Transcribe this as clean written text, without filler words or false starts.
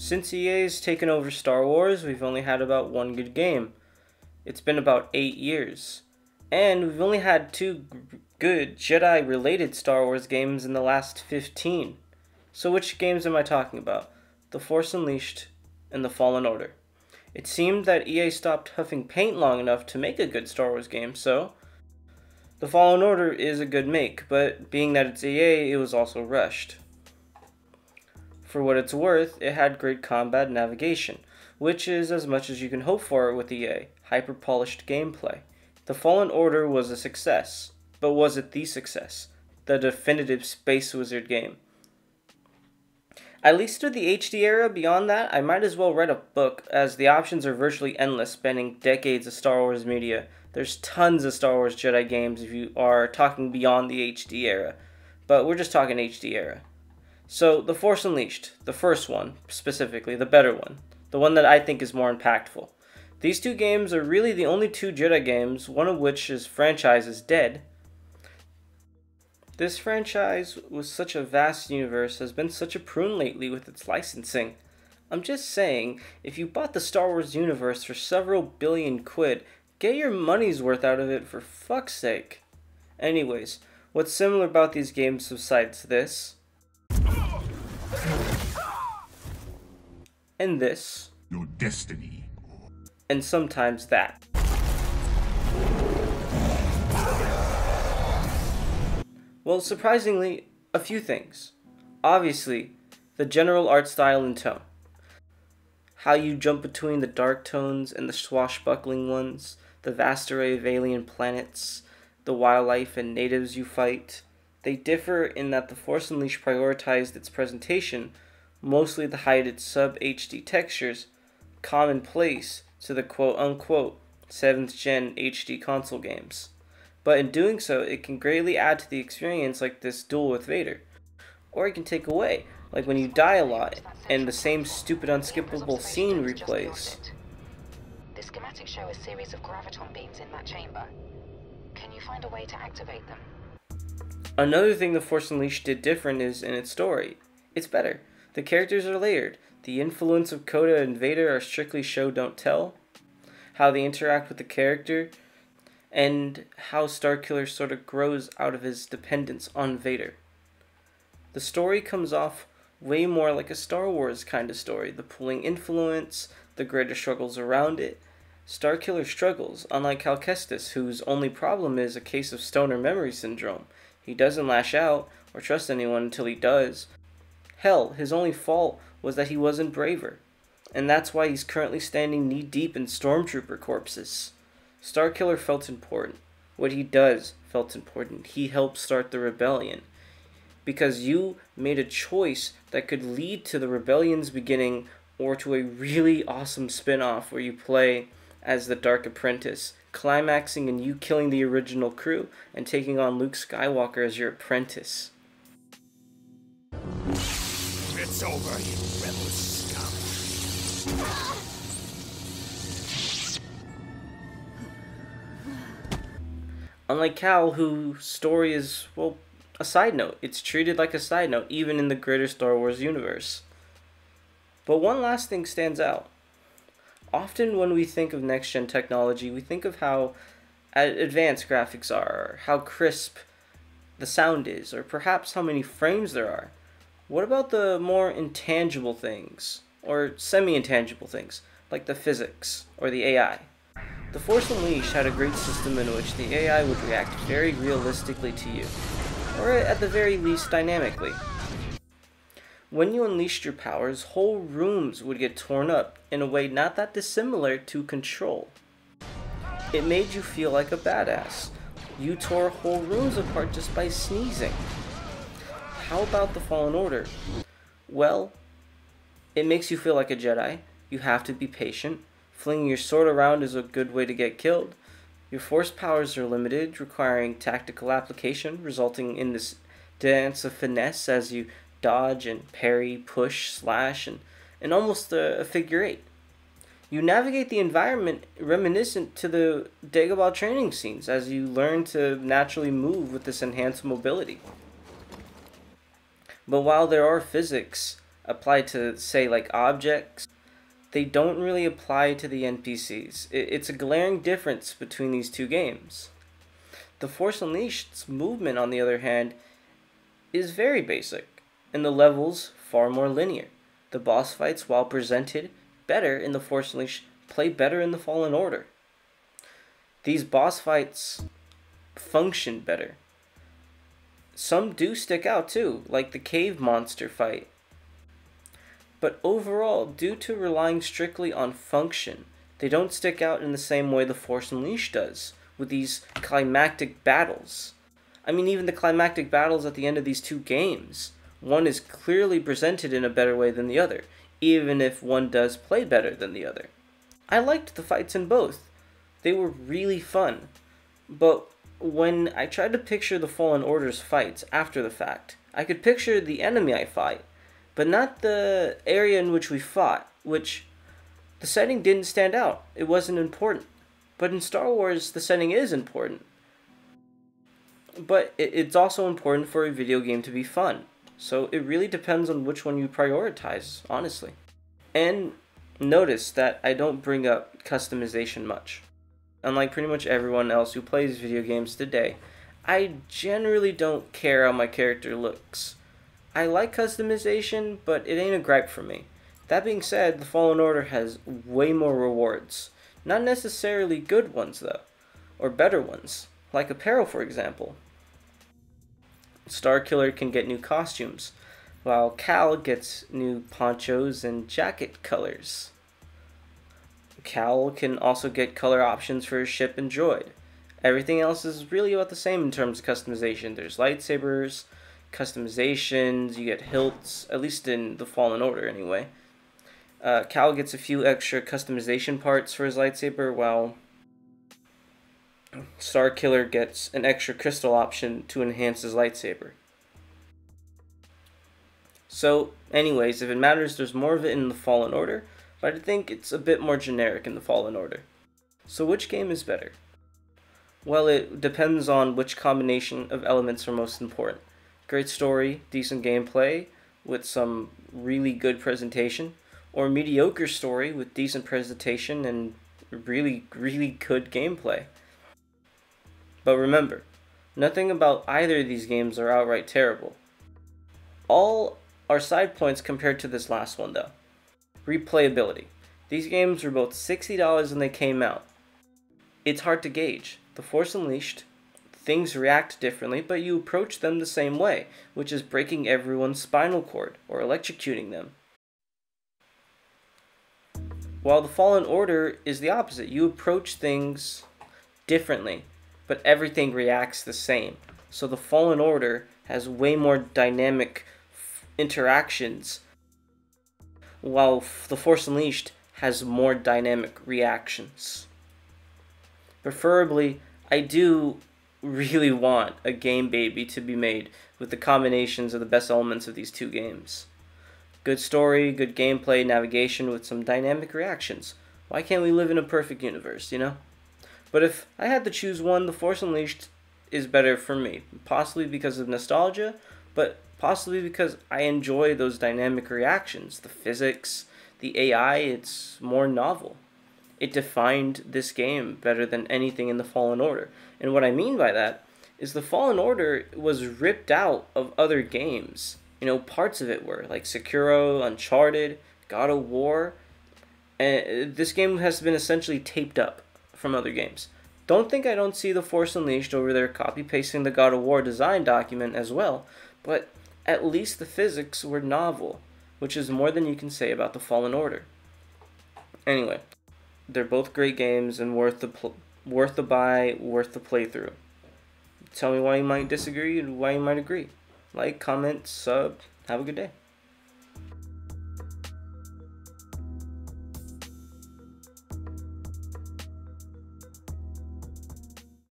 Since EA's taken over Star Wars, we've only had about one good game. It's been about 8 years. And we've only had two good Jedi-related Star Wars games in the last 15. So which games am I talking about? The Force Unleashed and The Fallen Order. It seemed that EA stopped huffing paint long enough to make a good Star Wars game, so The Fallen Order is a good make, but being that it's EA, it was also rushed. For what it's worth, it had great combat navigation, which is as much as you can hope for with EA, hyper-polished gameplay. The Fallen Order was a success, but was it the success? The definitive Space Wizard game? At least through the HD era. Beyond that, I might as well write a book, as the options are virtually endless, spanning decades of Star Wars media. There's tons of Star Wars Jedi games if you are talking beyond the HD era, but we're just talking HD era. So, The Force Unleashed, the first one, specifically, the better one, the one that I think is more impactful. These two games are really the only two Jedi games, one of which is franchise is dead. This franchise, with such a vast universe, has been such a prune lately with its licensing. I'm just saying, if you bought the Star Wars universe for several billion quid, get your money's worth out of it for fuck's sake. Anyways, what's similar about these games besides this? And this. Your destiny. And sometimes that. Well, surprisingly, a few things. Obviously, the general art style and tone. How you jump between the dark tones and the swashbuckling ones, the vast array of alien planets, the wildlife and natives you fight. They differ in that The Force Unleashed prioritized its presentation, mostly to hide its sub-HD textures, commonplace to the quote-unquote 7th gen HD console games. But in doing so, it can greatly add to the experience, like this duel with Vader. Or it can take away, like when you die a lot, and the same stupid unskippable scene replays. The schematics show a series of graviton beams in that chamber. Can you find a way to activate them? Another thing The Force Unleashed did different is in its story. It's better. The characters are layered. The influence of Coda and Vader are strictly show don't tell. How they interact with the character, and how Starkiller sort of grows out of his dependence on Vader. The story comes off way more like a Star Wars kind of story, the pulling influence, the greater struggles around it. Starkiller struggles, unlike Cal Kestis, whose only problem is a case of stoner memory syndrome. He doesn't lash out or trust anyone until he does. Hell, his only fault was that he wasn't braver, and that's why he's currently standing knee-deep in stormtrooper corpses. Starkiller felt important. What he does felt important. He helped start the rebellion. Because you made a choice that could lead to the rebellion's beginning or to a really awesome spin-off where you play as the Dark Apprentice, climaxing in you killing the original crew and taking on Luke Skywalker as your apprentice. It's over, you rebel scum. Unlike Cal, whose story is, well, a side note. It's treated like a side note, even in the greater Star Wars universe. But one last thing stands out. Often when we think of next-gen technology, we think of how advanced graphics are, or how crisp the sound is, or perhaps how many frames there are. What about the more intangible things, or semi-intangible things, like the physics, or the AI? The Force Unleashed had a great system in which the AI would react very realistically to you, or at the very least dynamically. When you unleashed your powers, whole rooms would get torn up in a way not that dissimilar to Control. It made you feel like a badass. You tore whole rooms apart just by sneezing. How about the Fallen Order? Well, it makes you feel like a Jedi. You have to be patient. Flinging your sword around is a good way to get killed. Your force powers are limited, requiring tactical application, resulting in this dance of finesse as you dodge and parry, push, slash, and almost a figure eight. You navigate the environment reminiscent to the Dagobah training scenes as you learn to naturally move with this enhanced mobility. But while there are physics apply to, say, like objects, they don't really apply to the NPCs. It's a glaring difference between these two games. The Force Unleashed's movement, on the other hand, is very basic, and the levels far more linear. The boss fights, while presented better in the Force Unleashed, play better in the Fallen Order. These boss fights function better. Some do stick out too, like the cave monster fight. But overall, due to relying strictly on function, they don't stick out in the same way the Force Unleashed does, with these climactic battles. I mean, even the climactic battles at the end of these two games, one is clearly presented in a better way than the other, even if one does play better than the other. I liked the fights in both. They were really fun. But when I tried to picture the Fallen Order's fights after the fact, I could picture the enemy I fight, but not the area in which we fought, which the setting didn't stand out. It wasn't important. But in Star Wars, the setting is important. But it's also important for a video game to be fun. So it really depends on which one you prioritize, honestly. And notice that I don't bring up customization much. Unlike pretty much everyone else who plays video games today, I generally don't care how my character looks. I like customization, but it ain't a gripe for me. That being said, the Fallen Order has way more rewards. Not necessarily good ones, though. Or better ones. Like apparel, for example. Starkiller can get new costumes, while Cal gets new ponchos and jacket colors. Cal can also get color options for his ship and droid. Everything else is really about the same in terms of customization. There's lightsabers, customizations, you get hilts, at least in the Fallen Order anyway. Cal gets a few extra customization parts for his lightsaber, while Starkiller gets an extra crystal option to enhance his lightsaber. So, anyways, if it matters, there's more of it in the Fallen Order, but I think it's a bit more generic in the Fallen Order. So which game is better? Well, it depends on which combination of elements are most important. Great story, decent gameplay, with some really good presentation, or mediocre story with decent presentation and really good gameplay. But remember, nothing about either of these games are outright terrible. All are side points compared to this last one though. Replayability. These games were both $60 when they came out. It's hard to gauge. The Force Unleashed, things react differently, but you approach them the same way, which is breaking everyone's spinal cord or electrocuting them. While the Fallen Order is the opposite. You approach things differently, but everything reacts the same. So the Fallen Order has way more dynamic interactions, while the Force Unleashed has more dynamic reactions. Preferably, I do really want a game baby to be made with the combinations of the best elements of these two games. Good story, good gameplay, navigation with some dynamic reactions. Why can't we live in a perfect universe, you know? But if I had to choose one, the Force Unleashed is better for me. Possibly because of nostalgia, but possibly because I enjoy those dynamic reactions. The physics, the AI, it's more novel. It defined this game better than anything in the Fallen Order. And what I mean by that is the Fallen Order was ripped out of other games. You know, parts of it were, like Sekiro, Uncharted, God of War. And this game has been essentially taped up from other games. Don't think I don't see the Force Unleashed over there copy-pasting the God of War design document as well, but at least the physics were novel, which is more than you can say about the Fallen Order. Anyway, they're both great games and worth the buy, worth the playthrough. Tell me why you might disagree and why you might agree. Like, comment, sub. Have a good day.